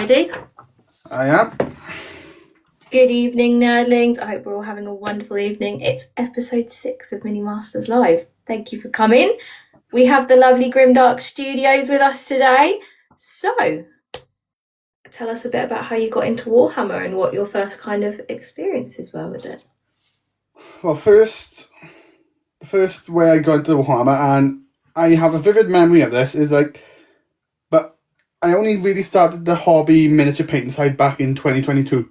ready? I am. Good evening, nerdlings. I hope we're all having a wonderful evening. It's episode 6 of Mini Masters Live. Thank you for coming. We have the lovely Grimdark Studios with us today. So, tell us a bit about how you got into Warhammer and what your first kind of experiences were with it. Well, first way I got into Warhammer, and I have a vivid memory of this, but I only really started the hobby miniature painting side back in 2022.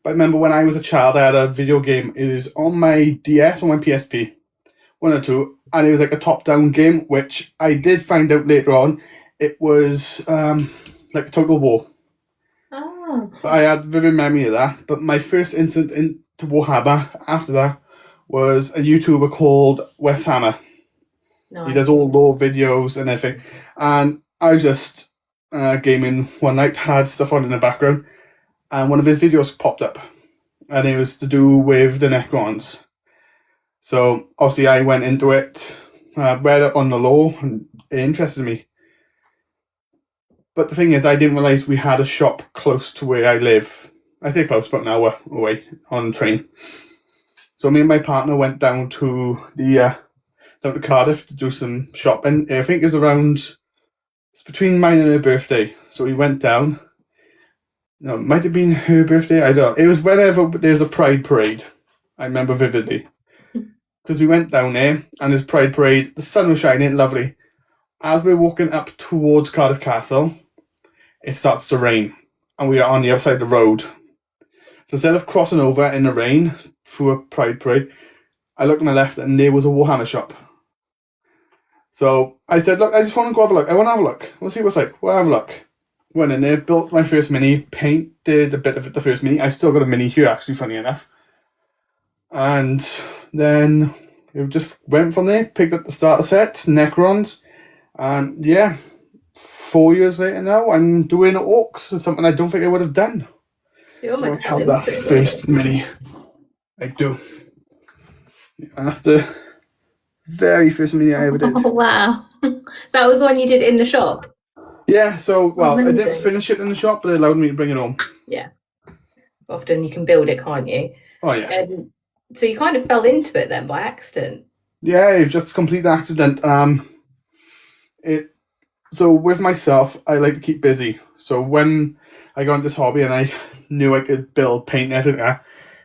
But I remember when I was a child, I had a video game. It was on my DS or my PSP, one or two, and it was like a top-down game, which I did find out later on, it was like Total War. Oh. But I had vivid memory of that. But my first incident into Warhammer after that was a YouTuber called Wes Hammer. Nice. He does all lore videos and everything. And I was just gaming one night, had stuff on in the background, and one of his videos popped up. And it was to do with the Necrons. So obviously I went into it, read up on the lore, and it interested me. But the thing is, I didn't realise we had a shop close to where I live. I say close, but an hour away on train. So me and my partner went down to Cardiff to do some shopping. I think it's between mine and her birthday. So we went down. No, it might have been her birthday. I don't know. It was whenever there's a Pride Parade. I remember vividly. Because we went down there, and there's Pride Parade. The sun was shining, lovely. As we're walking up towards Cardiff Castle, it starts to rain, and we are on the other side of the road. So instead of crossing over in the rain through a Pride Parade, I looked on my left, and there was a Warhammer shop. So I said, look, I just want to go have a look. I want to have a look. Let's see what's like. We'll have a look. Went in there, built my first mini, painted a bit of it, the first mini. I still got a mini here, actually, funny enough. And then it just went from there, picked up the starter sets, Necrons, and yeah, 4 years later now, I'm doing Orcs, something I don't think I would have done. You almost fell into that first mini. I do. That's the very first mini I ever did. Oh, wow. That was the one you did in the shop? Yeah, so, well, amazing. I didn't finish it in the shop, but it allowed me to bring it home. Yeah. Often you can build it, can't you? Oh, yeah. So you kind of fell into it then by accident? Yeah, it was just a complete accident. So with myself, I like to keep busy. So when I got into this hobby and I knew I could build, paint, everything,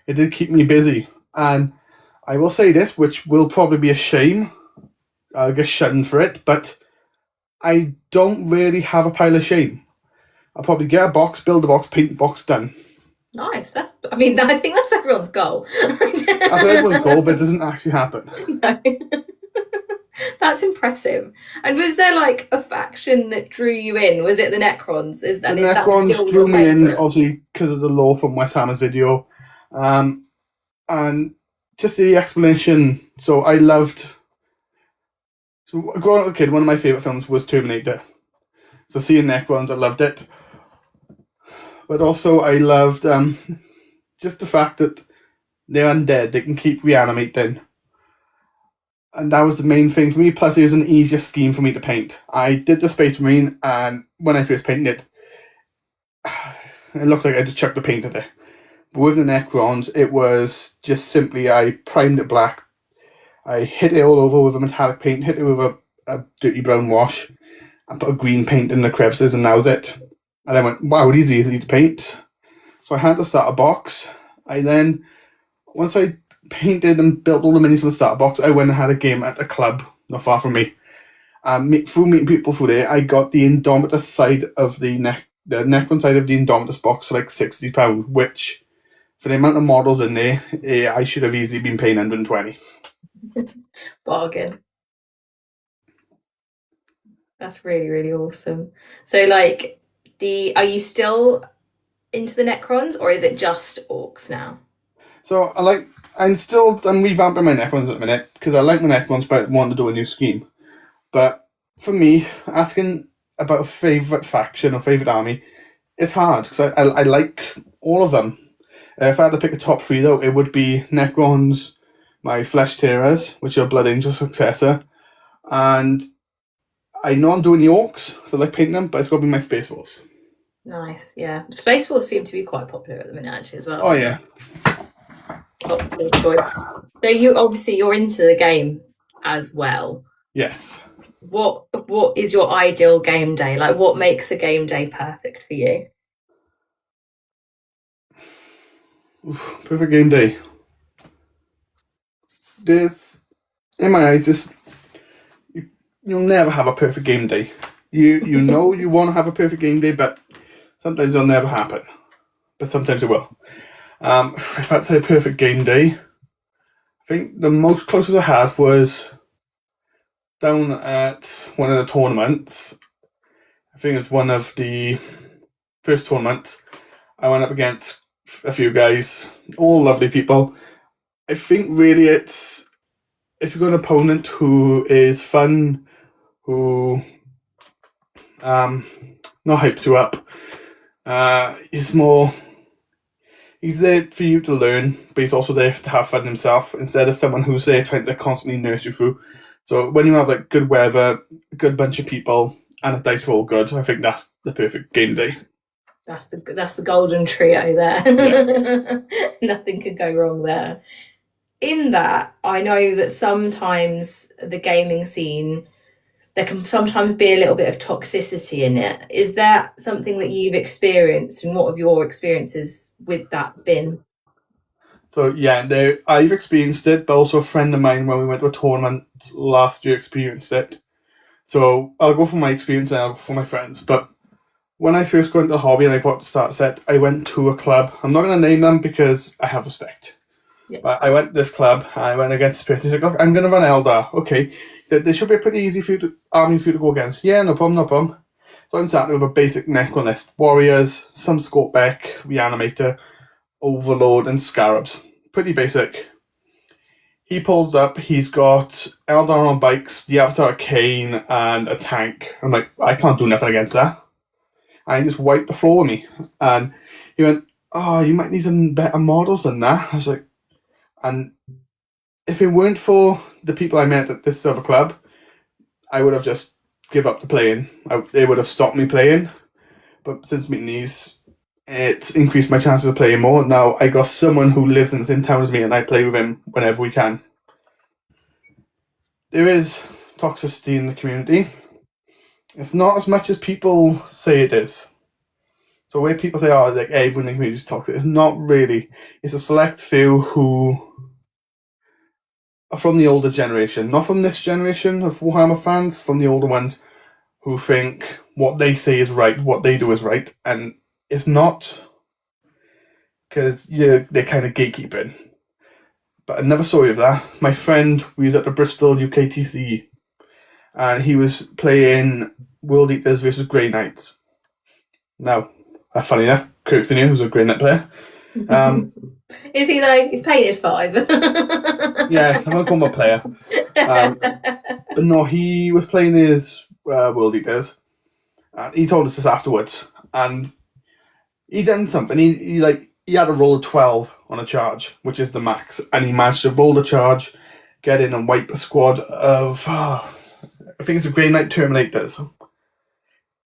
it did keep me busy. And I will say this, which will probably be a shame. I'll get shunned for it, but I don't really have a pile of shame. I'll probably get a box, build a box, paint the box, done. Nice. I think that's everyone's goal. That's everyone's goal, but it doesn't actually happen. No. That's impressive. And was there like a faction that drew you in? Was it the Necrons? The Necrons drew me in, obviously, because of the lore from Wes Hammer's video. And just the explanation. So I loved... So growing up as a kid, one of my favourite films was Terminator. So seeing Necrons, I loved it. But also I loved just the fact that they're undead. They can keep reanimating. And that was the main thing for me. Plus, it was an easier scheme for me to paint. I did the Space Marine, and when I first painted it, it looked like I just chucked the paint at it. But with the Necrons, it was just simply I primed it black. I hit it all over with a metallic paint, hit it with a dirty brown wash, and put a green paint in the crevices, and that was it. And I went, wow, it is easy to paint. So I had to start a box. Once I painted and built all the minis from the starter box, I went and had a game at a club not far from me. Through meeting people through there, I got the Indomitus side of the Necron side of the Indomitus box for like £60, which for the amount of models in there, I should have easily been paying 120. Bargain. That's really, really awesome. So like are you still into the Necrons, or is it just Orcs now? So I'm revamping my Necrons at the minute, because I like my Necrons, but I want to do a new scheme. But for me, asking about a favourite faction or favourite army, it's hard, because I like all of them. If I had to pick a top 3 though, it would be Necrons, my Flesh Tearers, which are Blood Angel's successor, and I know I'm doing the Orcs, so I like painting them, but it's got to be my Space Wolves. Nice, yeah. Spaceballs seem to be quite popular at the minute, actually, as well. Oh yeah. Optimal choice. So you're into the game as well. Yes. What is your ideal game day? Like, what makes a game day perfect for you? Perfect game day. There's, in my eyes, you'll never have a perfect game day. You know you want to have a perfect game day, but sometimes it'll never happen. But sometimes it will. If I had to say a perfect game day, I think the most closest I had was down at one of the tournaments. I think it was one of the first tournaments. I went up against a few guys, all lovely people. I think really it's, if you've got an opponent who is fun, who not hypes you up, he's there for you to learn, but he's also there to have fun himself, instead of someone who's there trying to constantly nurse you through. So when you have like good weather, a good bunch of people, and a dice roll good, I think that's the perfect game day. That's the golden trio there. Yeah. Nothing could go wrong there. In that, I know that sometimes the gaming scene, there can sometimes be a little bit of toxicity in it. Is that something that you've experienced, and what have your experiences with that been? So yeah, I've experienced it, but also a friend of mine when we went to a tournament last year experienced it. So I'll go for my experience and I'll go for my friends. But when I first got into the hobby and I got to start set, I went to a club. I'm not going to name them because I have respect. Yeah. But I went to this club, I went against this person. He's like, look, I'm going to run Eldar. Okay. He said, there should be a pretty easy army for you to go against. Yeah, no problem. So I'm sat there with a basic Necron list. Warriors, some Scorpec, Reanimator, Overlord, and Scarabs. Pretty basic. He pulls up, he's got Eldar on bikes, the Avatar Kane, and a tank. I'm like, I can't do nothing against that. And he just wiped the floor with me. And he went, oh, you might need some better models than that. I was like, and if it weren't for the people I met at this other club, I would have just give up the playing. They would have stopped me playing. But since meeting these, it's increased my chances of playing more. Now I got someone who lives in the same town as me, and I play with him whenever we can. There is toxicity in the community. It's not as much as people say it is. So where people say, oh, like everyone in the community is toxic, it's not really. It's a select few who are from the older generation, not from this generation of Warhammer fans, from the older ones who think what they say is right, what they do is right, and it's not, because they're kind of gatekeeping. But another story of that, my friend was at the Bristol UKTC, and he was playing World Eaters versus Grey Knights. Now, funny enough, Kirk's in here, who's a Grey Knight player. Is he though? He's painted 5. Yeah, I'm not call him a player. But no, he was playing his World Eaters. And he told us this afterwards. And he done something. He had a roll of 12 on a charge, which is the max. And he managed to roll the charge, get in and wipe a squad of, I think it's a Grey Knight Terminators.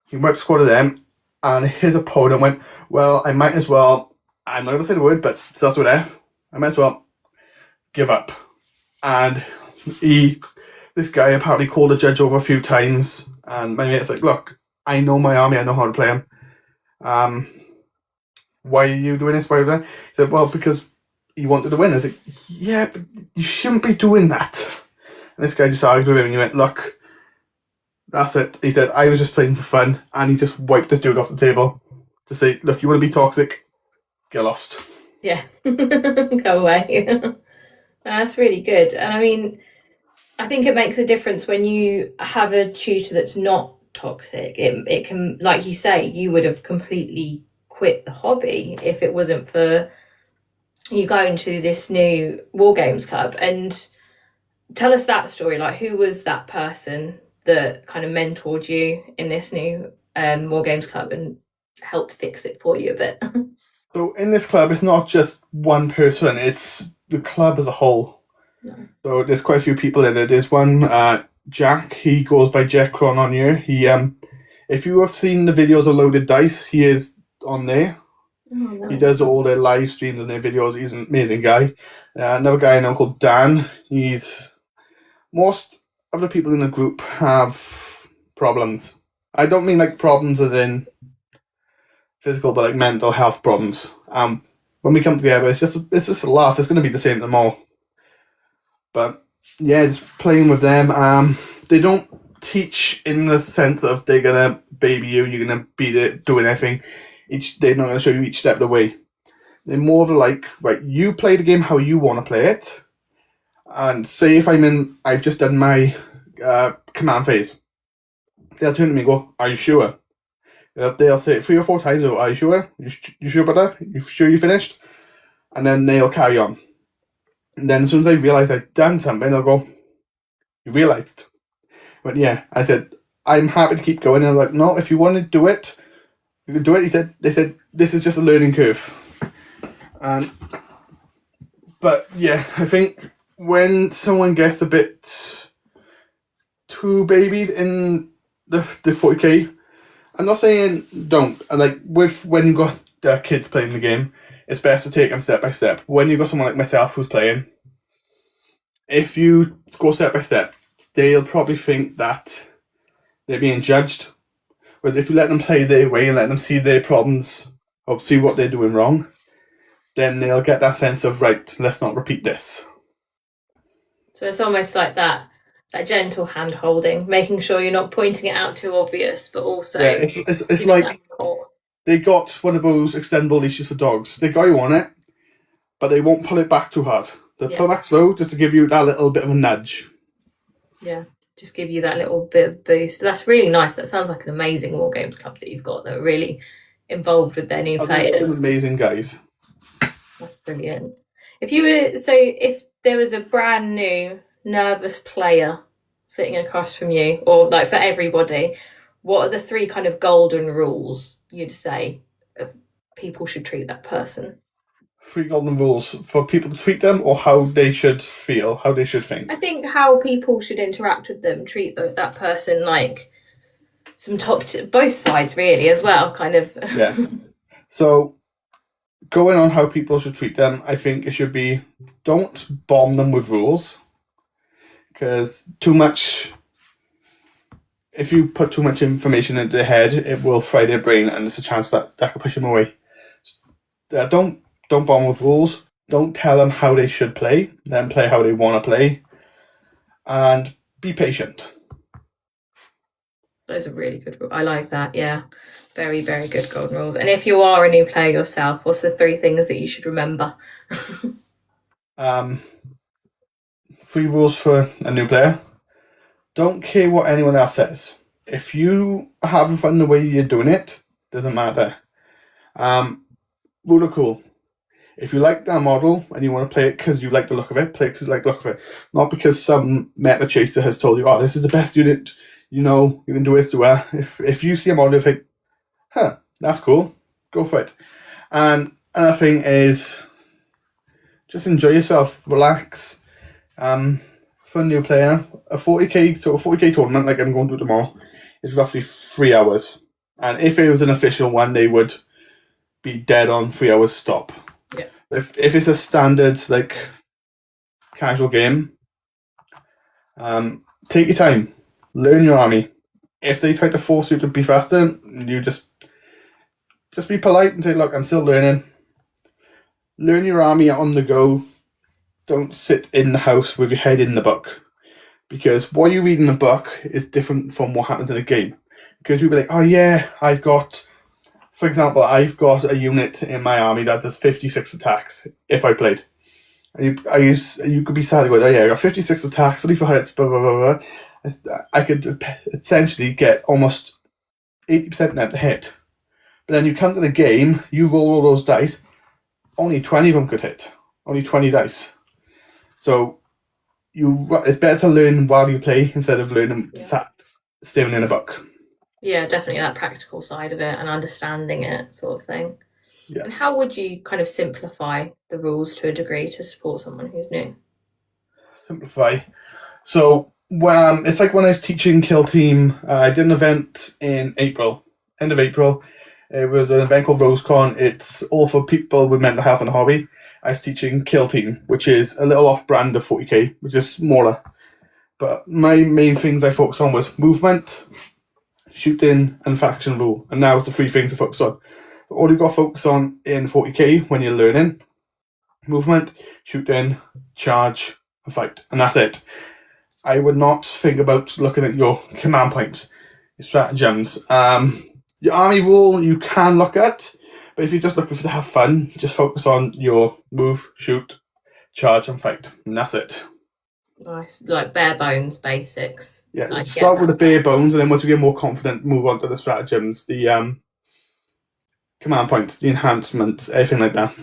He wiped a squad of them. And his opponent went, well, I might as well, I'm not going to say the word, but it starts with F. I might as well give up. And this guy apparently called the judge over a few times. And my mate's like, look, I know my army, I know how to play them. Why are you doing this? Why are you doing that? He said, well, because he wanted to win. I was like, yeah, but you shouldn't be doing that. And this guy just argued with him and he went, look, that's it. He said, I was just playing for fun, and he just wiped this dude off the table to say, look, you want to be toxic? Get lost. Yeah. Go away. That's really good. And I mean, I think it makes a difference when you have a tutor that's not toxic. It can, like you say, you would have completely quit the hobby if it wasn't for you going to this new War Games club. And tell us that story. Like, who was that person that kind of mentored you in this new War Games club and helped fix it for you a bit? So in this club, it's not just one person, it's the club as a whole. Nice. So there's quite a few people in it. There's one, Jack, he goes by Jack Cron on here. He If you have seen the videos of Loaded Dice, he is on there. Oh, no. He does all their live streams and their videos. He's an amazing guy. Another guy I know called Dan. Most of the people in the group have problems. I don't mean like problems as in physical, but like mental health problems. When we come together, it's just a laugh. It's going to be the same tomorrow. But yeah, just playing with them. They don't teach in the sense of they're gonna baby you. You're gonna be there doing everything. They're not gonna show you each step of the way. They're more of like, right, you play the game how you want to play it. And say if I've just done my command phase. They'll turn to me and go, "Are you sure?" They'll say it 3 or 4 times. "Oh, are you sure? You sure about that? You sure you finished?" And then they'll carry on. And then as soon as I realise I've done something, they'll go, "You realised?" But yeah, I said, "I'm happy to keep going." And they're like, "No, if you want to do it, you can do it." They said, "This is just a learning curve." But yeah, I think when someone gets a bit too babied in the 40k, I'm not saying don't. Like when you've got kids playing the game, it's best to take them step by step. When you've got someone like myself who's playing, if you go step by step, they'll probably think that they're being judged. Whereas if you let them play their way and let them see their problems or see what they're doing wrong, then they'll get that sense of, right, let's not repeat this. So it's almost like that gentle hand holding, making sure you're not pointing it out too obvious, but also it's like they got one of those extendable leashes for dogs. They got you on it, but they won't pull it back too hard. They'll pull back slow just to give you that little bit of a nudge. Yeah, just give you that little bit of boost. That's really nice. That sounds like an amazing War Games club that you've got. They're really involved with their new players. Amazing guys. That's brilliant. If there was a brand new nervous player sitting across from you, or like for everybody, what are the 3 kind of golden rules you'd say people should treat that person? 3 golden rules for people to treat them, or how they should feel, how they should think? I think how people should interact with them, treat that person like some both sides really as well, kind of. Yeah. So going on how people should treat them, I think it should be, don't bomb them with rules. Because if you put too much information into their head, it will fry their brain, and there's a chance that could push them away. Don't bomb with rules. Don't tell them how they should play. Let them play how they want to play. And be patient. Those are really good rules. I like that, yeah. Very, very good golden rules. And if you are a new player yourself, what's the 3 things that you should remember? 3 rules for a new player. Don't care what anyone else says. If you are having fun the way you're doing it, doesn't matter. Rule of cool. If you like that model and you want to play it because you like the look of it, play it because you like the look of it. Not because some meta chaser has told you, "Oh, this is the best unit, you can do this, do that." If you see a model, you think, "Huh, that's cool," go for it. And another thing is, just enjoy yourself, relax. For a new player, a 40k tournament like I'm going to do tomorrow is roughly 3 hours. And if it was an official one, they would be dead on 3 hours stop. Yeah. If it's a standard like casual game, take your time, learn your army. If they try to force you to be faster, you just be polite and say, "Look, I'm still learning." Learn your army on the go. Don't sit in the house with your head in the book, because what you read in the book is different from what happens in a game. Because you'll be like, "Oh yeah, for example, I've got a unit in my army that does 56 attacks if I played." And you could be sad going, "Oh yeah, I got 56 attacks, 34 hits, blah, blah, blah, blah." I could essentially get almost 80% net to hit. But then you come to the game, you roll all those dice, only 20 of them could hit. Only 20 dice. So it's better to learn while you play instead of learning staring in a book. Yeah, definitely that practical side of it and understanding it, sort of thing. Yeah. And how would you kind of simplify the rules to a degree to support someone who's new? Simplify. So Well, it's like when I was teaching Kill Team. I did an event in April, end of April. It was an event called RoseCon. It's all for people with mental health and a hobby. I was teaching Kill Team, which is a little off-brand of 40k, which is smaller. But my main things I focused on was movement, shooting, and faction rule. And now it's the three things to focus on. All you've got to focus on in 40k when you're learning: movement, shooting, charge, and fight. And that's it. I would not think about looking at your command points, your stratagems. Your army rule you can look at, but if you're just looking to have fun, just focus on your move, shoot, charge, and fight. And that's it. Nice, like bare bones basics. Yeah, I start get with the that. bare bones, and then once you get more confident, move on to the stratagems, the command points, the enhancements, everything like that.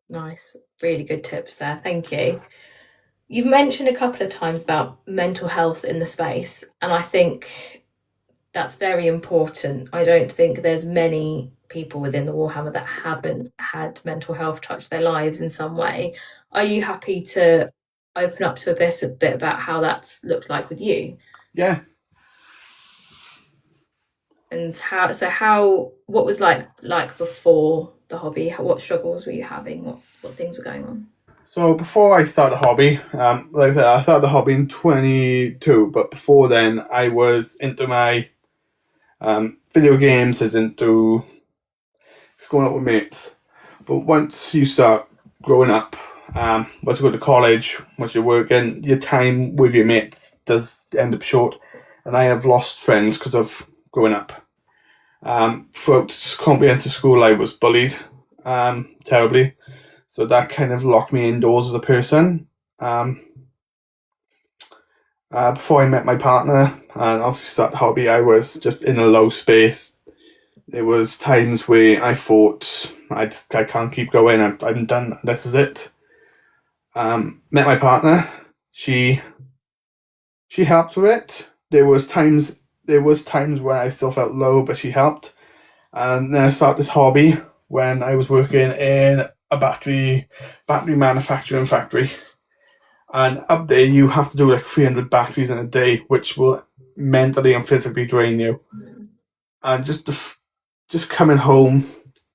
Nice, really good tips there. Thank you. You've mentioned a couple of times about mental health in the space, and I think that's very important. I don't think there's many people within the Warhammer that haven't had mental health touch their lives in some way. Are you happy to open up to a bit about how that's looked like with you? Yeah. And what was like before the hobby? What struggles were you having? What things were going on? So before I started the hobby, like I said, I started the hobby in 22, but before then I was into my video games, I was into going out with mates. But once you start growing up, once you go to college, once you're working, your time with your mates does end up short. And I have lost friends because of growing up. Throughout comprehensive school, I was bullied terribly. So that kind of locked me indoors as a person. Before I met my partner and obviously started the hobby, I was just in a low space. There was times where I thought, I can't keep going, I'm done, this is it. Met my partner, she helped with it. There was times where I still felt low, but she helped. And then I started this hobby when I was working in a battery manufacturing factory. And up there, you have to do like 300 batteries in a day, which will mentally and physically drain you. And just coming home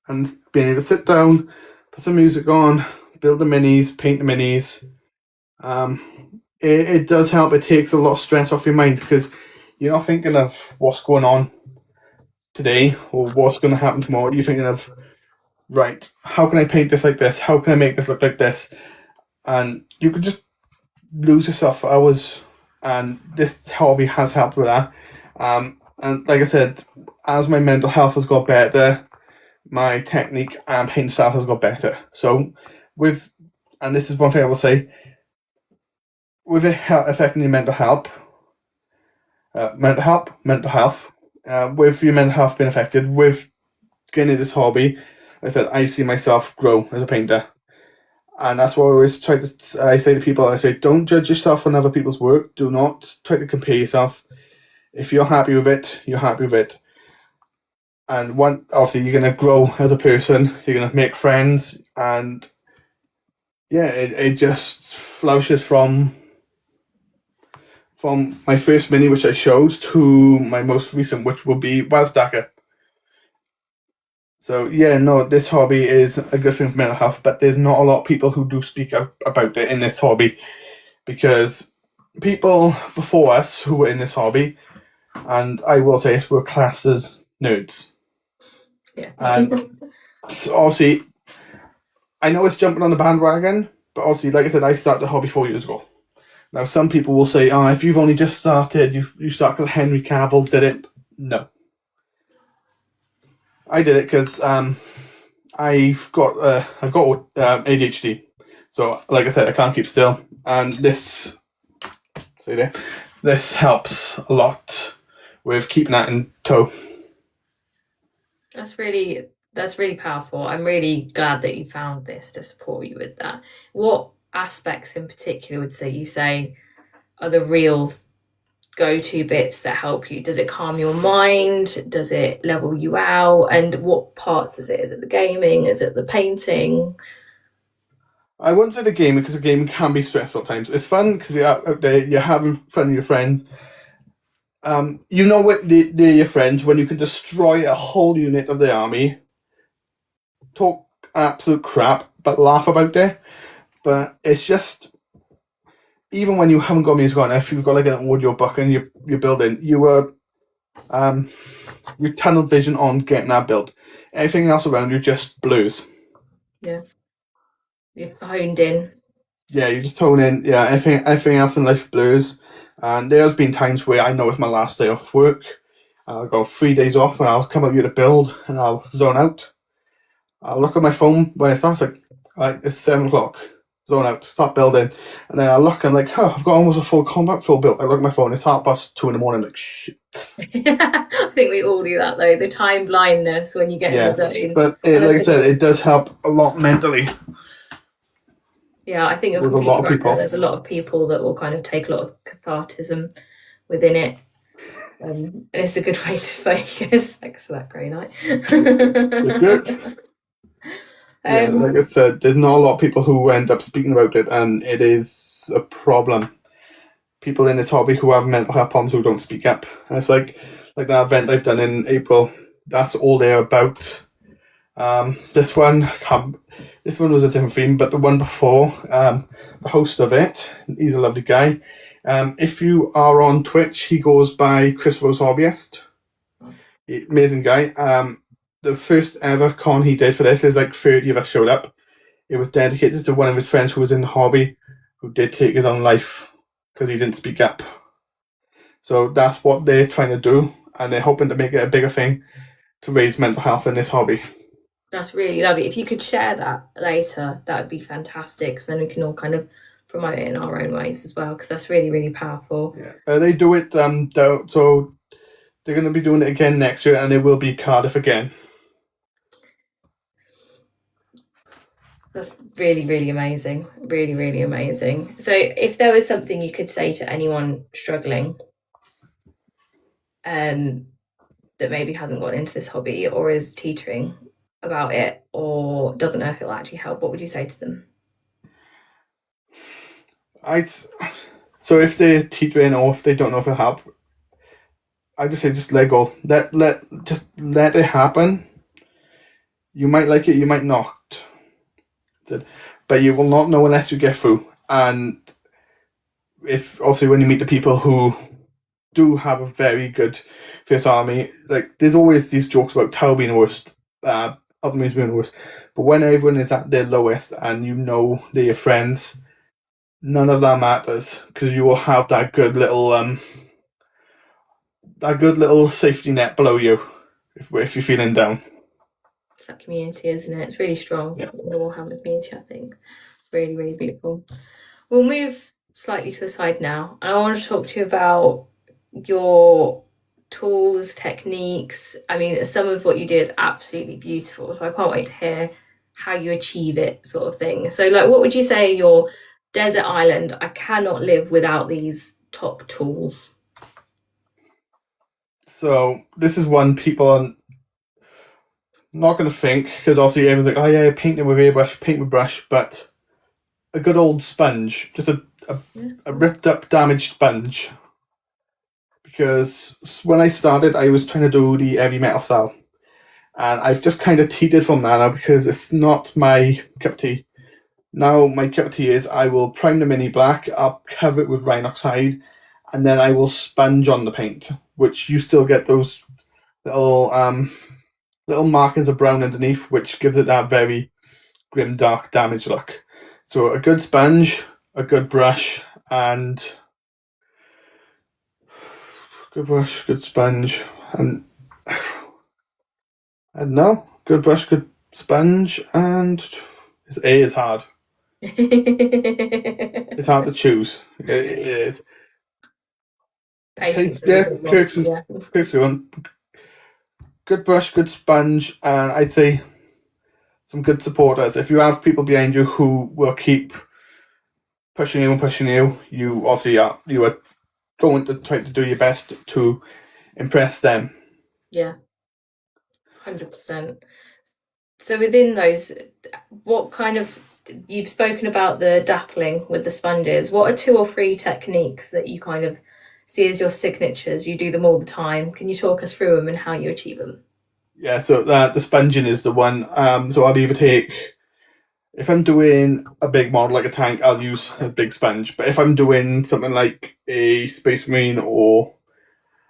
and being able to sit down, put some music on, build the minis, paint the minis. It does help. It takes a lot of stress off your mind because you're not thinking of what's going on today or what's going to happen tomorrow. You're thinking of, right, how can I paint this like this? How can I make this look like this? And you could just lose yourself for hours, and this hobby has helped with that. And like I said, as my mental health has got better, my technique and paint style has got better. So and this is one thing I will say, with it affecting your mental health, with your mental health being affected, with getting into this hobby, like I said, I see myself grow as a painter. And that's what I always I say to people, I say, don't judge yourself on other people's work. Do not try to compare yourself. If you're happy with it, you're happy with it. And obviously you're going to grow as a person, you're going to make friends, and yeah, it just flourishes from my first mini, which I showed, to my most recent, which will be Wildstacker. So yeah, no, this hobby is a good thing for mental health, but there's not a lot of people who do speak out about it in this hobby, because people before us who were in this hobby, and I will say it, were classed as nerds. Yeah. And so obviously, I know it's jumping on the bandwagon, but obviously, like I said, I started the hobby 4 years ago. Now, some people will say, "Oh, if you've only just started, you start because Henry Cavill did it." No, I did it because I've got ADHD, so like I said, I can't keep still, and this helps a lot with keeping that in tow. That's really powerful. I'm really glad that you found this to support you with that. What aspects in particular would you say are the real go-to bits that help you? Does it calm your mind? Does it level you out? And what parts is it? Is it the gaming? Is it the painting? I wouldn't say the game because the game can be stressful at times. It's fun because you're out there, you're having fun with your friends. You know what they're your friends when you can destroy a whole unit of the army, talk absolute crap, but laugh about it. But it's just, even when you haven't got music on, if you've got like an audio book and you're building, you tunnel vision on getting that build. Everything else around you just blurs. Yeah. You've honed in. Yeah, you just tone in. Yeah, everything else in life blurs. And there's been times where I know it's my last day off work. I'll go 3 days off and I'll come out here to build and I'll zone out. I'll look at my phone when it's like, it's 7 o'clock. Zone out, start building. And then I look and like, I've got almost a full combat patrol built. I look at my phone, it's 2:30 in the morning, like, shit. I think we all do that though. The time blindness when you get in the zone. But like I said, it does help a lot mentally. Yeah, I think with a lot of people. There's a lot of people that will kind of take a lot of cathartism within it. And it's a good way to focus. Thanks for that, Grey Knight. It's good. Like I said, there's not a lot of people who end up speaking about it, and it is a problem. People in this hobby who have mental health problems who don't speak up. And it's like that event I've done in April. That's all they're about. This one was a different theme, but the one before, the host of it, he's a lovely guy. If you are on Twitch, he goes by Chris Rose Hobbyist. Amazing guy. The first ever con he did for this is like 30 of us showed up. It was dedicated to one of his friends who was in the hobby, who did take his own life because he didn't speak up. So that's what they're trying to do, and they're hoping to make it a bigger thing to raise mental health in this hobby. That's really lovely. If you could share that later, that would be fantastic. So then we can all kind of promote it in our own ways as well, because that's really, really powerful. Yeah, they do it. So they're going to be doing it again next year, and it will be Cardiff again. That's really, really amazing. Really, really amazing. So if there was something you could say to anyone struggling, that maybe hasn't got into this hobby or is teetering about it or doesn't know if it'll actually help, what would you say to them? So if they're teetering or if they don't know if it'll help, I'd just say just let go. Just let it happen. You might like it, you might not. But you will not know unless you get through. And if obviously when you meet the people who do have a very good first army, like there's always these jokes about Tower being the worst, other armies being the worst. But when everyone is at their lowest and you know they're your friends, none of that matters because you will have that good little safety net below you if you're feeling down. It's that community, isn't it? It's really strong. Yeah. We all have a community, I think. Really, really beautiful. We'll move slightly to the side now. I want to talk to you about your tools, techniques. I mean, some of what you do is absolutely beautiful, so I can't wait to hear how you achieve it, sort of thing. So, like, what would you say your desert island, I cannot live without these top tools? So this is one people are not going to think, because obviously everyone's like, oh yeah, painting with airbrush, paint with brush, but a good old sponge, just a ripped up, damaged sponge. Because when I started, I was trying to do the heavy metal style, and I've just kind of teetered from that now because it's not my cup of tea. Now my cup of tea is I will prime the mini black, I'll cover it with Rhinox hide, and then I will sponge on the paint, which you still get those little markings of brown underneath, which gives it that very grim, dark, damaged look. So a good sponge, a good brush, and good brush, good sponge, and I don't know, good brush, good sponge, and A is hard. It's hard to choose. It is. Patience. Kirk's one. Good brush, good sponge, and I'd say some good supporters. If you have people behind you who will keep pushing you, you obviously you are going to try to do your best to impress them. Yeah, 100%. So within those, what kind of you've spoken about the dappling with the sponges. What are 2 or 3 techniques that you kind of see as your signatures? You do them all the time. Can you talk us through them and how you achieve them? Yeah, so the sponging is the one. So I'll either take, if I'm doing a big model like a tank, I'll use a big sponge. But if I'm doing something like a Space Marine or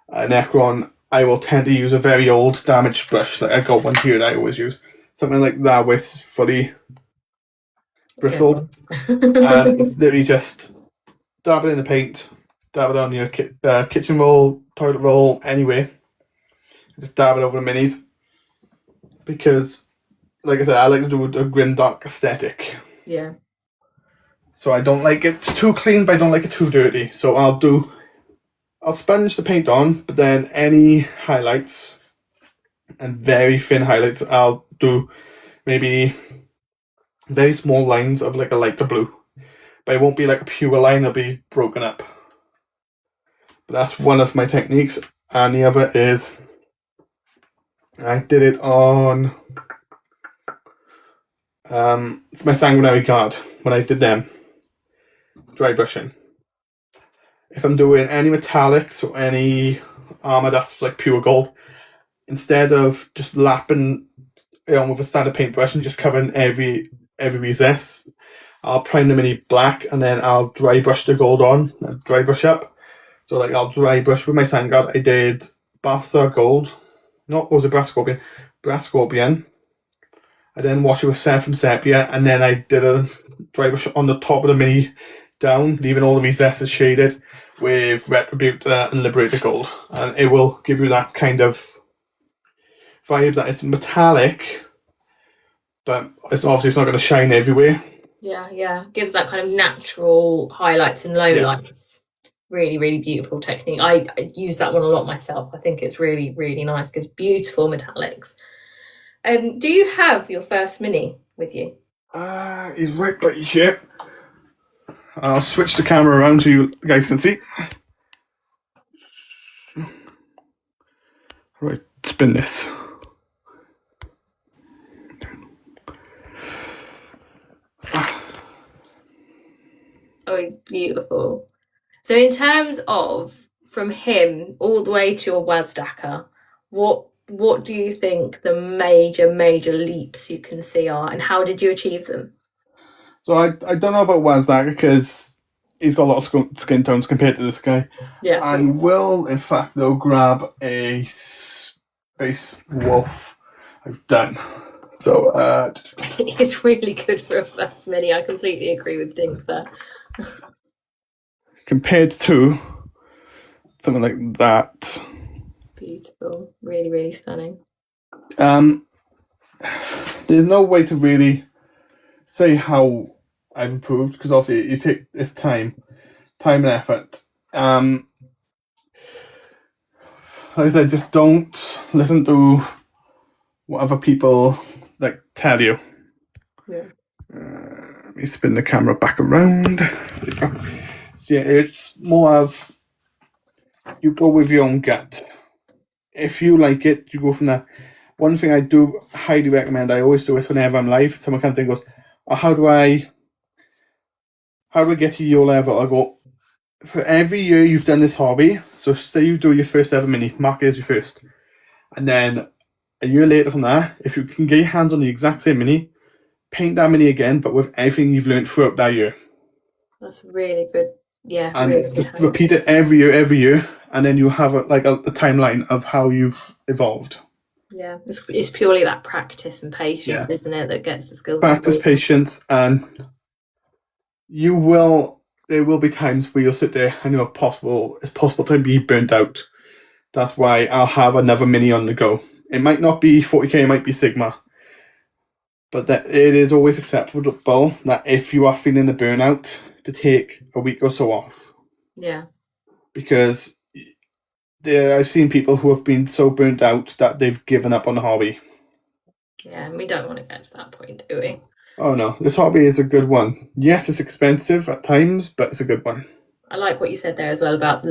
a Necron, I will tend to use a very old damaged brush. Like I've got one here that I always use. Something like that where it's fully bristled. And it's literally just dab it in the paint, dab it on your kitchen roll, toilet roll, anyway. Just dab it over the minis. Because, like I said, I like to do a grimdark aesthetic. Yeah. So I don't like it too clean, but I don't like it too dirty. So I'll sponge the paint on, but then any highlights and very thin highlights, I'll do maybe very small lines of like a lighter blue. But it won't be like a pure line, it'll be broken up. But that's one of my techniques. And the other is, I did it on my Sanguinary Guard when I did them. Dry brushing. If I'm doing any metallics or any armor that's like pure gold, instead of just lapping it on with a standard paintbrush and just covering every recess, I'll prime the mini black and then I'll dry brush the gold on, dry brush up. So like I'll dry brush with my Sandguard. I did Balthasar Gold. Was it Brass Scorpion? Brass Scorpion. I then washed it with Seraphim Sepia, and then I did a dry brush on the top of the mini down, leaving all the recesses shaded with Retributor and Liberator Gold. And it will give you that kind of vibe that it's metallic, but it's obviously not going to shine everywhere. Yeah. Gives that kind of natural highlights and lowlights. Really, really beautiful technique. I use that one a lot myself. I think it's really, really nice. Gives beautiful metallics. Do you have your first mini with you? He's right by here. I'll switch the camera around so you guys can see. Right, spin this. Oh, it's beautiful. So in terms of from him all the way to a Wazdakka, what do you think the major leaps you can see are, and how did you achieve them? So I don't know about Wazdakka because he's got a lot of skin tones compared to this guy. Yeah. I will, in fact, though, grab a Space Wolf I've done. So it's really good for a first mini. I completely agree with Dink there. Compared to something like that. Beautiful. Really, really stunning. There's no way to really say how I've improved because obviously you take this time and effort. Like I said, just don't listen to what other people like tell you. Yeah. Let me spin the camera back around. Yeah, it's more of you go with your own gut. If you like it, you go from there. One thing I do highly recommend, I always do it whenever I'm live. Someone comes in and goes, oh, how do I get to your level? I go, for every year you've done this hobby, so say you do your first ever mini, mark it as your first. And then a year later from that, if you can get your hands on the exact same mini, paint that mini again, but with everything you've learned throughout that year. That's really good. Yeah. And really just repeat it every year, and then you have a timeline of how you've evolved. Yeah, it's purely that practice and patience, isn't it, that gets the skills. Practice, patience, and there will be times where you'll sit there and it's possible to be burnt out. That's why I'll have another mini on the go. It might not be 40k, it might be Sigma. But that it is always acceptable that if you are feeling a burnout, to take a week or so off. Yeah. Because I've seen people who have been so burnt out that they've given up on the hobby. Yeah, and we don't want to get to that point, do we? Oh no, this hobby is a good one. Yes, it's expensive at times, but it's a good one. I like what you said there as well about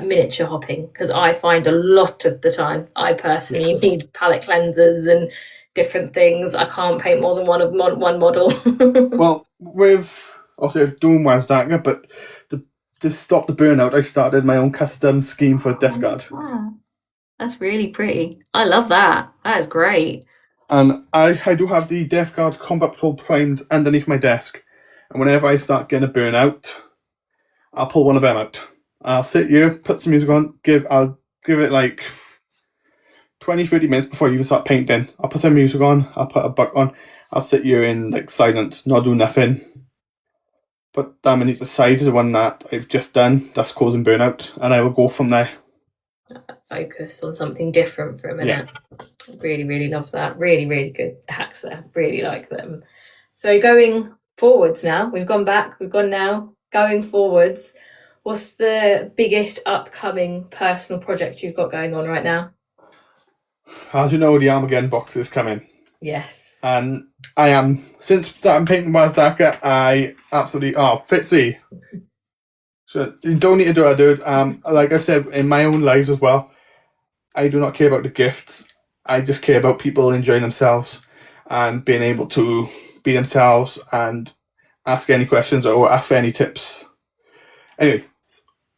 miniature hopping, because I find a lot of the time I personally need palette cleansers and different things. I can't paint more than one model. Well, with also doing Waz Dagger, but to stop the burnout, I started my own custom scheme for Death Guard. Wow. That's really pretty. I love that. That is great. And I do have the Death Guard combat patrol primed underneath my desk. And whenever I start getting a burnout, I'll pull one of them out. I'll sit here, put some music on, I'll give it like 20, 30 minutes before you even start painting. I'll put some music on, I'll put a book on, I'll sit here in like silence, not do nothing. Put that beneath the side is the one that I've just done that's causing burnout, and I will go from there. Focus on something different for a minute. Yeah. Really, really love that. Really, really good hacks there. Really like them. So going forwards now, we've gone back, we've gone now. Going forwards, what's the biggest upcoming personal project you've got going on right now? As you know, the Armageddon box is coming. Yes. And I am, since starting painting Waz Dagger, I absolutely, Fitzy. So you don't need to do what I do. Like I've said in my own lives as well, I do not care about the gifts. I just care about people enjoying themselves and being able to be themselves and ask any questions or ask for any tips. Anyway,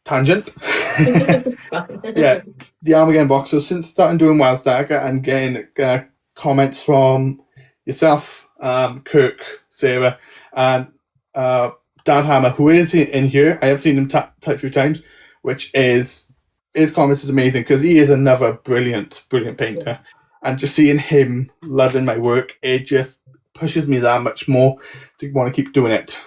tangent. Yeah, the Armageddon box. So since starting doing Waz Dagger and getting comments from yourself, Kirk, Sarah, and Dan Hammer, who is in here. I have seen him type a few times, which is, his comments is amazing because he is another brilliant painter. Yeah. And just seeing him loving my work, it just pushes me that much more to want to keep doing it.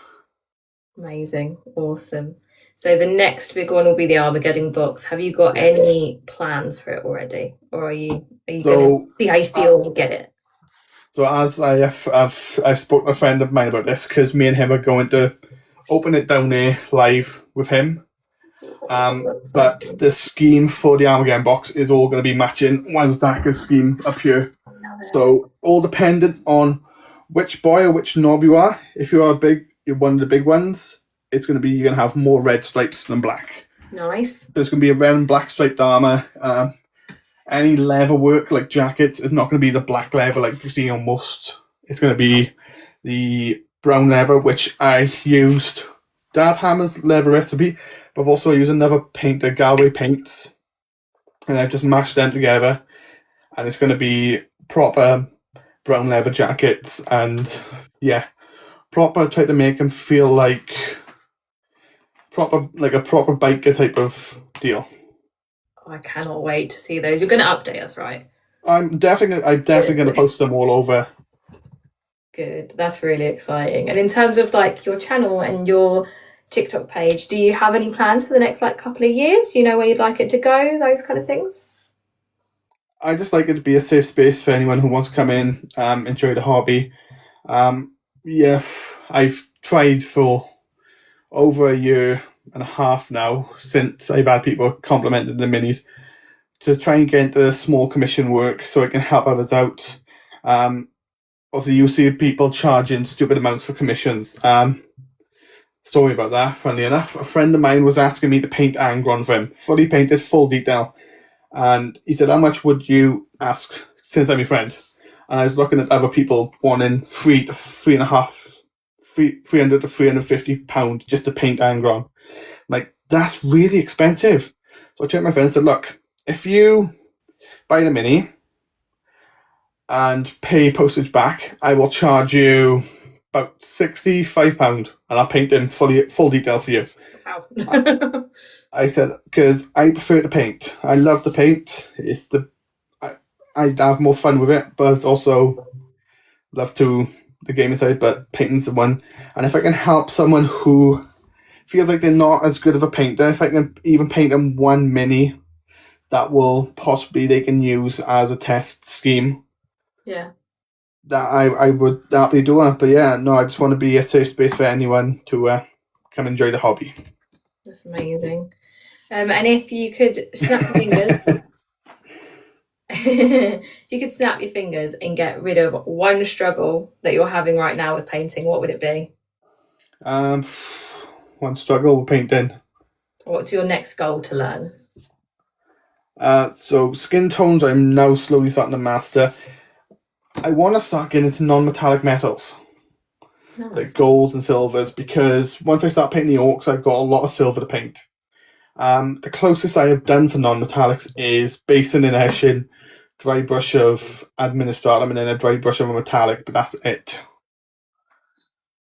Amazing. Awesome. So the next big one will be the Armageddon box. Have you got any plans for it already? Or are you going to see how you feel and get it? So as I've spoken to a friend of mine about this, because me and him are going to open it down there live with him. But the scheme for the Armageddon box is all going to be matching Waz Dagger's scheme up here. So all dependent on which boy or which knob you are. If you are you're one of the big ones, you're going to have more red stripes than black. Nice. There's going to be a red and black striped armor. Any leather work like jackets is not going to be the black leather like you see on most. It's going to be the brown leather, which I used Dad Hammer's leather recipe, but I've also used another painter, Galway Paints, and I've just mashed them together, and it's going to be proper brown leather jackets, and yeah, proper, try to make them feel like a proper biker type of deal. I cannot wait to see those. You're going to update us, right? I'm definitely going to post them all over. Good. That's really exciting. And in terms of like your channel and your TikTok page, do you have any plans for the next like couple of years? Do you know where you'd like it to go? Those kind of things? I just like it to be a safe space for anyone who wants to come in, enjoy the hobby. Yeah, I've tried for over a year and a half now, since I've had people complimenting the minis, to try and get into small commission work so I can help others out. Also, you see people charging stupid amounts for commissions. Story about that, funnily enough. A friend of mine was asking me to paint Angron for him, fully painted, full detail. And he said, how much would you ask since I'm your friend? And I was looking at other people wanting £300 to £350 just to paint Angron. Like, that's really expensive. So I turned to my friend and said, look, if you buy the mini and pay postage back, I will charge you about £65 and I'll paint in full detail for you. Wow. I said, because I prefer to paint. I love to paint. I have more fun with it, but I also love the gaming side, but painting's the one. And if I can help someone who feels like they're not as good of a painter, if I can even paint them one mini that will possibly they can use as a test scheme, yeah, that I would happily do it. But yeah, no, I just want to be a safe space for anyone to come enjoy the hobby. That's amazing. And if you could snap your fingers, if you could snap your fingers and get rid of one struggle that you're having right now with painting, what would it be? One struggle with painting. What's your next goal to learn? So skin tones I'm now slowly starting to master. I want to start getting into non-metallic metals. Nice. like golds and silvers, because once I start painting the orcs, I've got a lot of silver to paint. The closest I have done for non-metallics is Basin in Hessian, dry brush of Administratum, and then a dry brush of a metallic, but that's it.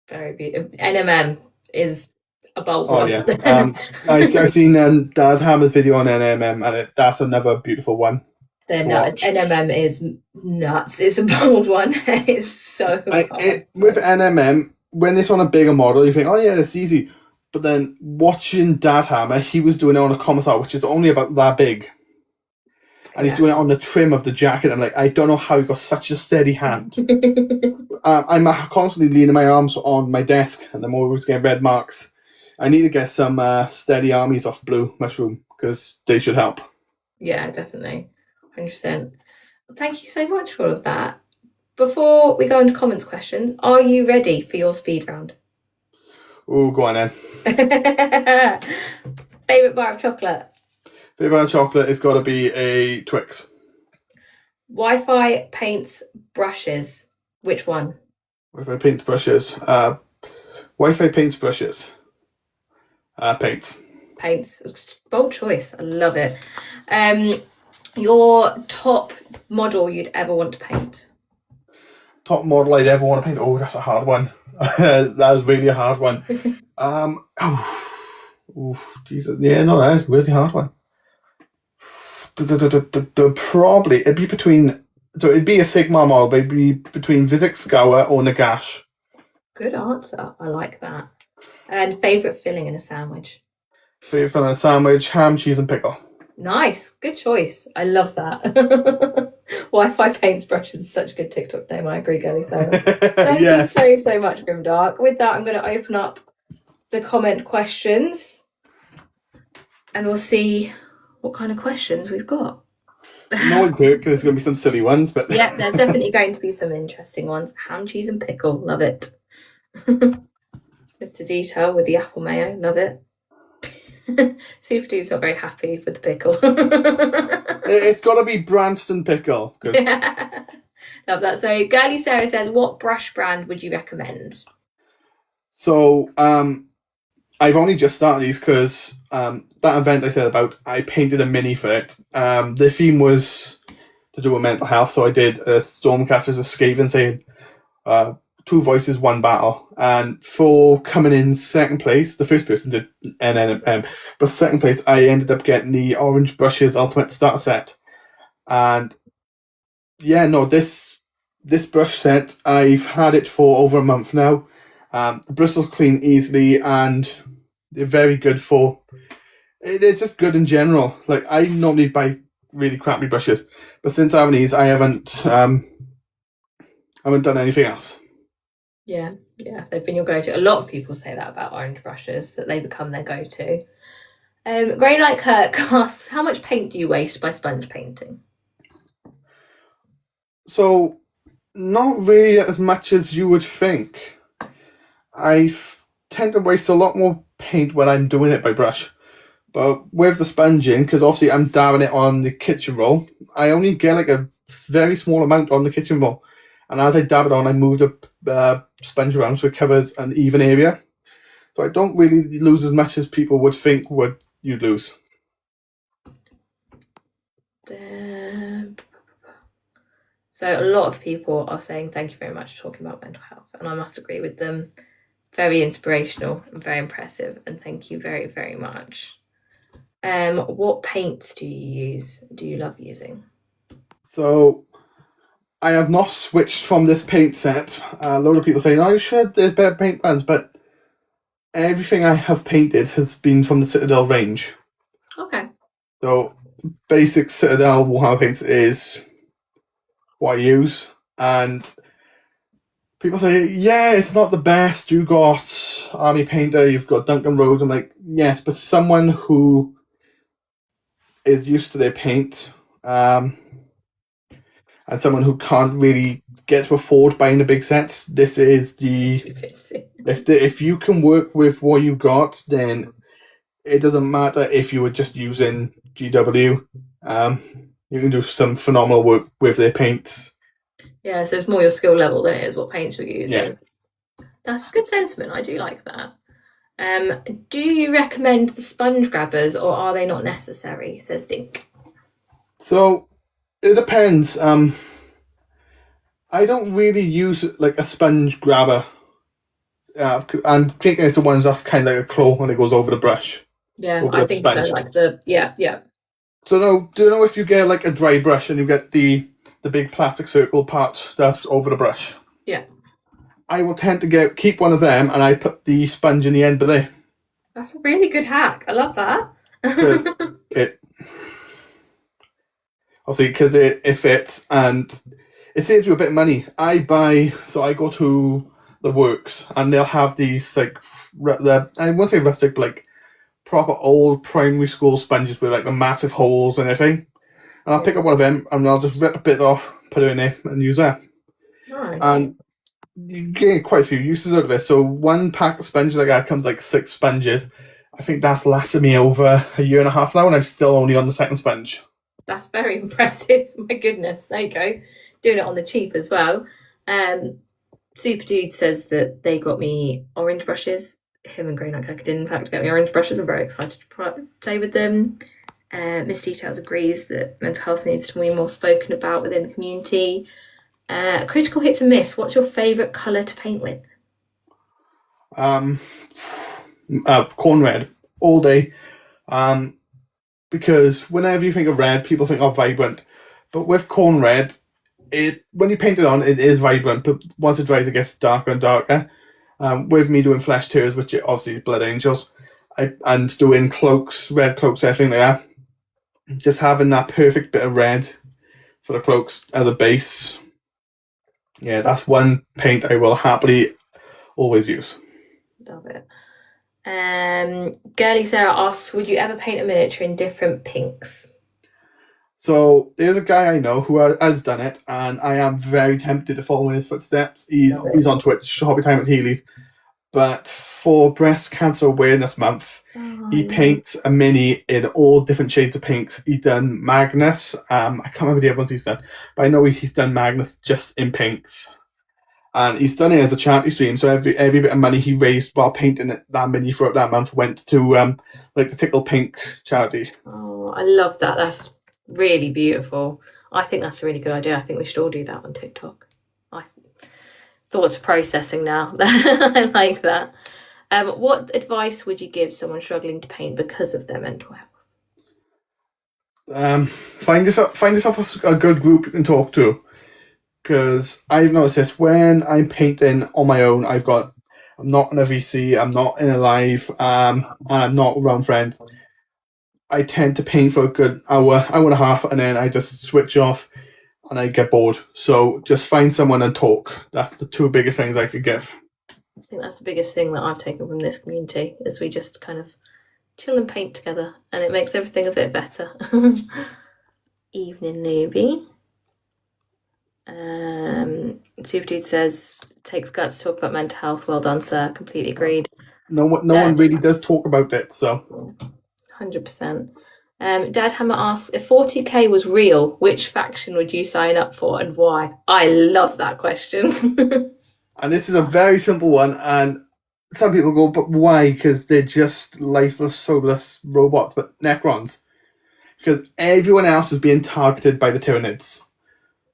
Very beautiful. NMM is a bold Oh one. yeah. I've seen Dad Hammer's video on NMM, and that's another beautiful one. NMM is nuts. It's a bold one. It's so with NMM, when it's on a bigger model, you think, oh yeah, it's easy. But then watching Dad Hammer, he was doing it on a commissar, which is only about that big. And he's doing it on the trim of the jacket. I'm like, I don't know how he got such a steady hand. I'm constantly leaning my arms on my desk, and I'm always getting red marks. I need to get some steady armies off Blue Mushroom, because they should help. Yeah, definitely. 100%. Thank you so much for all of that. Before we go into comments questions, are you ready for your speed round? Oh, go on then. Favourite bar of chocolate? Favourite bar of chocolate has got to be a Twix. Wi-Fi paints brushes. Which one? Wi-Fi paints brushes. Wi-Fi paints brushes. Paints. Paints. Bold choice. I love it. Your top model you'd ever want to paint? Top model I'd ever want to paint? Oh, that's a hard one. That's really a hard one. Jesus. Yeah, no, that is a really hard one. Probably, it'd be between... So it'd be a Sigmar model, but it'd be between Vizek Scour or Nagash. Good answer. I like that. And favourite filling in a sandwich? Favourite filling in a sandwich, ham, cheese and pickle. Nice. Good choice. I love that. Wi-Fi paints brushes is such a good TikTok name. I agree, Girly Sarah. Thank you so much, Grimdark. With that, I'm going to open up the comment questions and we'll see what kind of questions we've got. No, because there's going to be some silly ones, but yeah, there's definitely going to be some interesting ones. Ham, cheese, and pickle, love it. Mr. Detail with the apple mayo, love it. Super Dude's not very happy with the pickle. It's got to be Branston pickle. Yeah. Love that. So, Girly Sarah says, "What brush brand would you recommend?" So, I've only just started these because that event I said about, I painted a mini for it. The theme was to do with mental health, so I did a Stormcaster's Escape and saying 2 voices, 1 battle. And for coming in second place, the first person did NNM, but second place, I ended up getting the Orange Brushes Ultimate Starter Set. And yeah, no, this brush set, I've had it for over a month now. The bristles clean easily, and they're very good for... They're just good in general. Like, I normally buy really crappy brushes, but since having these, I haven't done anything else. Yeah, they've been your go-to. A lot of people say that about orange brushes, that they become their go-to. Grey Like Kirk asks, how much paint do you waste by sponge painting? So, not really as much as you would think. I tend to waste a lot more paint when I'm doing it by brush. But with the sponging, because obviously I'm dabbing it on the kitchen roll, I only get like a very small amount on the kitchen roll. And as I dab it on, I move the sponge around so it covers an even area. So I don't really lose as much as people would think you'd lose. So a lot of people are saying thank you very much for talking about mental health, and I must agree with them. Very inspirational and very impressive, and thank you very, very much. What paints do you use? Do you love using? So I have not switched from this paint set. A lot of people saying, "Oh, you should. There's better paint brands," but everything I have painted has been from the Citadel range. Okay. So basic Citadel Warhammer paints is what I use, and people say, "Yeah, it's not the best. You got Army Painter, you've got Duncan Rhodes." I'm like, yes, but someone who is used to their paint, and someone who can't really get to afford buying the big sets, this is the... If you can work with what you got, then it doesn't matter if you were just using GW. You can do some phenomenal work with their paints. Yeah, so it's more your skill level than it is what paints you're using. That's a good sentiment. I do like that. Do you recommend the sponge grabbers, or are they not necessary? Says Dink. So it depends. I don't really use like a sponge grabber. And thinking it's the ones that's kind of like a claw when it goes over the brush. Yeah, Over I the think so. sponge. Like yeah. So now, do you know if you get like a dry brush and you get the big plastic circle part that's over the brush? Yeah. I will tend to keep one of them and I put the sponge in the end of there. That's a really good hack. I love that. It obviously because it fits and it saves you a bit of money. I go to the works and they'll have these like I won't say rustic, but like proper old primary school sponges with like the massive holes and everything. And I'll pick up one of them and I'll just rip a bit off, put it in there, and use that. Nice. And you get quite a few uses out of it. So one pack of sponges like that comes like 6 sponges. I think that's lasted me over a year and a half now, and I'm still only on the second sponge. That's very impressive. My goodness, there you go. Doing it on the cheap as well. Super Dude says that they got me orange brushes. Him and Grey Nutcracker did in fact get me orange brushes. I'm very excited to play with them. Miss Details agrees that mental health needs to be more spoken about within the community. Critical hits and miss. What's your favourite colour to paint with? Corn red all day. Because whenever you think of red, people think of vibrant. But with corn red, when you paint it on, it is vibrant. But once it dries, it gets darker and darker. With me doing flesh tears, which obviously is Blood Angels, and doing cloaks, red cloaks, everything like that. Just having that perfect bit of red for the cloaks as a base. Yeah, that's one paint I will happily always use. Love it. Girly Sarah asks, would you ever paint a miniature in different pinks? So there's a guy I know who has done it, and I am very tempted to follow in his footsteps. He's on Twitch, Hobby Time at Healy's. But for Breast Cancer Awareness Month, he paints a mini in all different shades of pinks. He's done Magnus. I can't remember the other ones he's done, but I know he's done Magnus just in pinks. And he's done it as a charity stream, so every bit of money he raised while painting that mini throughout that month went to like the Tickle Pink charity. Oh, I love that. That's really beautiful. I think that's a really good idea. I think we should all do that on TikTok. Thoughts processing now. I like that. What advice would you give someone struggling to paint because of their mental health? Find yourself a good group you can talk to. Because I've noticed this when I'm painting on my own, I'm not in a VC, I'm not in a live, and I'm not around friends. I tend to paint for a good hour and a half, and then I just switch off and I get bored. So just find someone and talk. That's the 2 biggest things I could give. I think that's the biggest thing that I've taken from this community, is we just kind of chill and paint together, and it makes everything a bit better. Evening newbie. Super Dude says, takes guts to talk about mental health. Well done, sir. Completely agreed. No one really does talk about it, so 100%. Dad Hammer asks, if 40k was real, which faction would you sign up for and why? I love that question. And this is a very simple one, and some people go, but why? Because they're just lifeless, soulless robots, but Necrons. Because everyone else is being targeted by the Tyranids.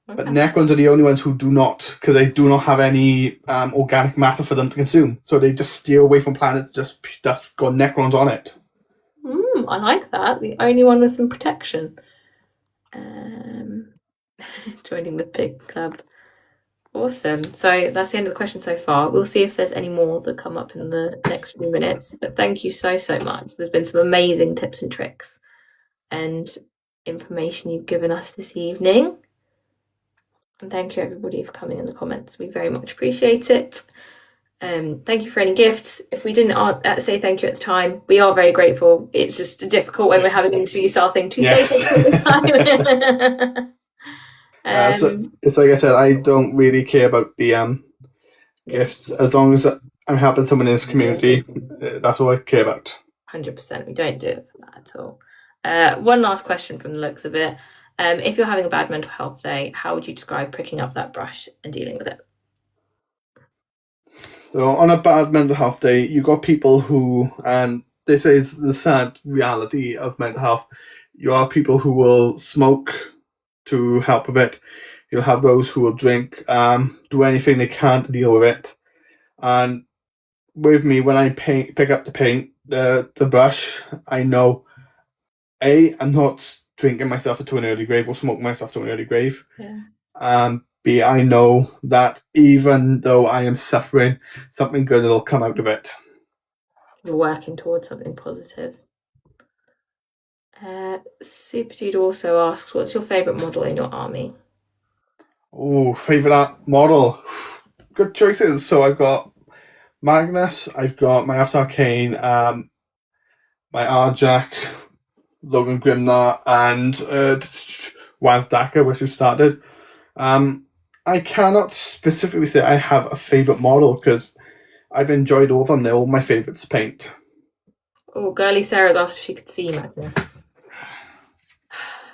But Necrons are the only ones who do not, because they do not have any organic matter for them to consume. So they just steer away from planets that's got Necrons on it. I like that. The only one with some protection. Joining the pig club. Awesome. So that's the end of the question so far. We'll see if there's any more that come up in the next few minutes. But thank you so much. There's been some amazing tips and tricks and information you've given us this evening. And thank you everybody for coming in the comments. We very much appreciate it. Thank you for any gifts. If we didn't say thank you at the time, we are very grateful. It's just difficult when we're having an interview style thing to say thank you at the time. So it's like I said, I don't really care about the gifts. As long as I'm helping someone in this community, that's all I care about. 100%. We don't do it for that at all. One last question from the looks of it. If you're having a bad mental health day, how would you describe picking up that brush and dealing with it? So on a bad mental health day, you got people who, and this is the sad reality of mental health, you have people who will smoke to help with it. You'll have those who will drink, do anything they can to deal with it. And with me, when I pick up the paint, the brush, I know, I'm not drinking myself to an early grave or smoking myself to an early grave. Yeah. B, I know that even though I am suffering, something good will come out of it. You're working towards something positive. Super Dude also asks, what's your favourite model in your army? Oh, favourite model. Good choices. So I've got Magnus, I've got my After Arcane, my Arjack, Logan Grimnar, and Waz Daka, which we started. I cannot specifically say I have a favourite model because I've enjoyed all of them. They're all my favourites to paint. Oh, Girly Sarah's asked if she could see Magnus.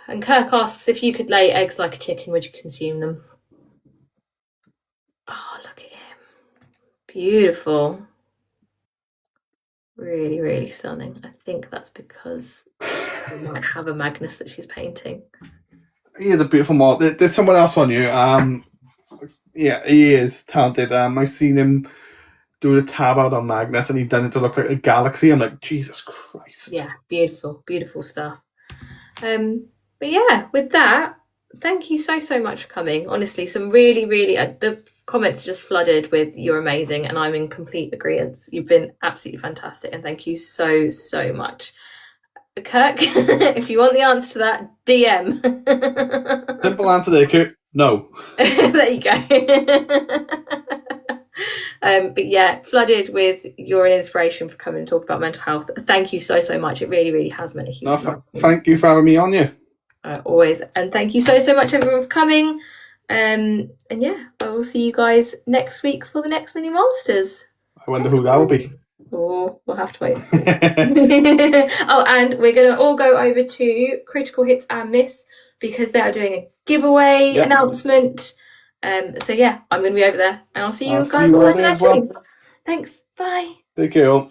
And Kirk asks if you could lay eggs like a chicken, would you consume them? Oh, look at him. Beautiful. Really, really stunning. I think that's because she might have a Magnus that she's painting. He is a beautiful model. There's someone else on you. Yeah, he is talented. I've seen him do the tab out on Magnus and he's done it to look like a galaxy. I'm like, Jesus Christ. Yeah, beautiful, beautiful stuff. But yeah, with that, thank you so much for coming. Honestly, some really, the comments just flooded with "you're amazing," and I'm in complete agreement. You've been absolutely fantastic, and thank you so much. Kirk, if you want the answer to that, DM. Simple answer there, Kirk. No. There you go. But yeah, flooded with you're an inspiration for coming and talk about mental health. Thank you so much. It really has meant a huge amount. Thank you for having me on you. Always. And thank you so much everyone for coming. And yeah, I will see you guys next week for the next Mini Masters. I wonder who that will be. Oh, we'll have to wait and see. Oh, and we're going to all go over to Critical Hits and Miss because they are doing a giveaway announcement. So yeah, I'm going to be over there and I'll see you guys all over there too. Thanks. Bye. Take care.